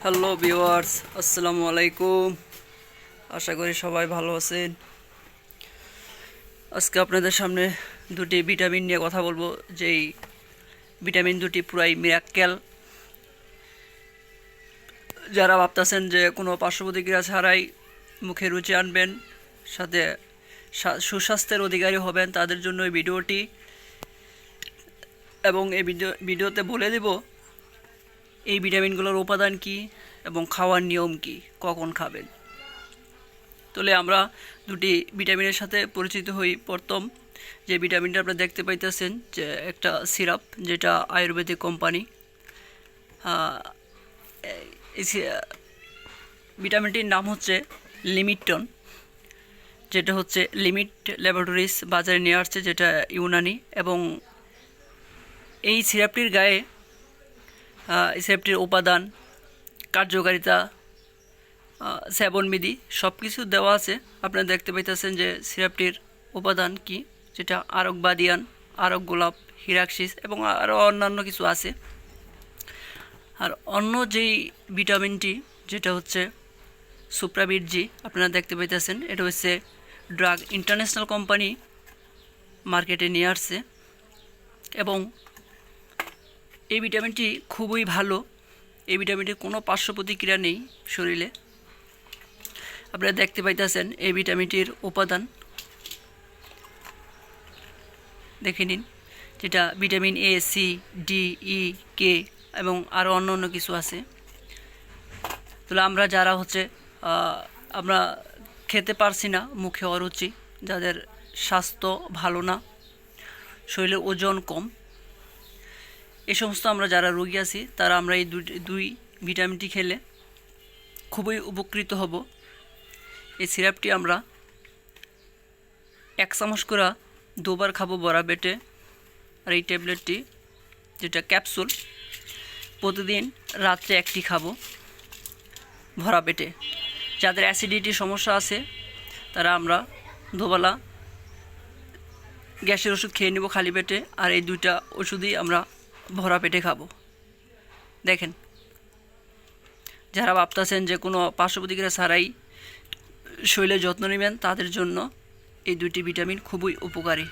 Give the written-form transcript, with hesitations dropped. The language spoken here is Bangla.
হ্যালো ভিউয়ার্স, আসসালামু আলাইকুম। আশা করি সবাই ভালো আছেন। আজকে আপনাদের সামনে দুটি ভিটামিন নিয়ে কথা বলবো। যেই ভিটামিন দুটি পুরাই মিরাক্কেল। যারা ভাবতেছেন যে কোনো পার্শ্ব প্রতিক্রিয়া ছাড়াই মুখে রুচি আনবেন, সাথে সুস্বাস্থ্যের অধিকারী হবেন, তাদের জন্য এই ভিডিওটি। এবং এই ভিডিওতে বলে দেব এই ভিটামিনগুলোর উপাদান কি এবং খাওয়ার নিয়ম কি, কখন খাবেন। তাহলে আমরা দুটি ভিটামিনের সাথে পরিচিত হই। প্রথম যে ভিটামিনটা আপনারা দেখতে পাইতেছেন, যে একটা সিরাপ, যেটা আয়ুর্বেদিক কোম্পানি। এই ভিটামিনটির নাম হচ্ছে লিমিটন, যেটা হচ্ছে লিমিট ল্যাবরেটরিজ বাজারে নিয়ে আসছে, যেটা ইউনানি। এবং এই সিরাপটির গায়ে এই সিরাপটির উপাদান, কার্যকারিতা, সেবনবিধি সব কিছু দেওয়া আছে। আপনারা দেখতে পাইতেছেন যে সিরাপটির উপাদান কি, যেটা আরক বাদিয়ান, আরক গোলাপ, হিরাক্সিস এবং আরও অন্যান্য কিছু আছে। আর অন্য যেই ভিটামিনটি, যেটা হচ্ছে সুপ্রাবিট জি, আপনারা দেখতে পাইতেছেন, এটা হচ্ছে ড্রাগ ইন্টারন্যাশনাল কোম্পানি মার্কেটে নিয়ে আসছে। এবং এই ভিটামিনটি খুবই ভালো। এই ভিটামিনটির কোনো পার্শ্ব প্রতিক্রিয়া নেই শরীরে। আপনারা দেখতে পাইতেছেন এই ভিটামিনটির উপাদান দেখে নিন, যেটা ভিটামিন এ, সি, ডি, ই, কে এবং আরও অন্য অন্য কিছু আছে। তাহলে আমরা যারা আমরা খেতে পারছি না, মুখে অরুচি, যাদের স্বাস্থ্য ভালো না, শরীরের ওজন কম, এই সমস্ত আমরা যারা রোগী আছি, তারা আমরা এই দুই ভিটামিনটি খেলে খুবই উপকৃত হব। এই সিরাপটি আমরা 1 চামচ করে 2 বার খাবো ভরা পেটে। আর এই ট্যাবলেটটি, যেটা ক্যাপসুল, প্রতিদিন রাত্রে 1টি খাবো ভরা পেটে। যাদের অ্যাসিডিটির সমস্যা আছে, তারা আমরা দুবেলা গ্যাসের ওষুধ খেয়ে নেব খালি পেটে, আর এই 2টা ওষুধই আমরা ভরা পেটে খাবো। দেখেন, যারা ভাবতেছেন যে কোনো পার্শ্ব প্রতিক্রিয়া ছাড়াই শরীরের যত্ন নেবেন, তাদের জন্য এই 2টি ভিটামিন খুবই উপকারী।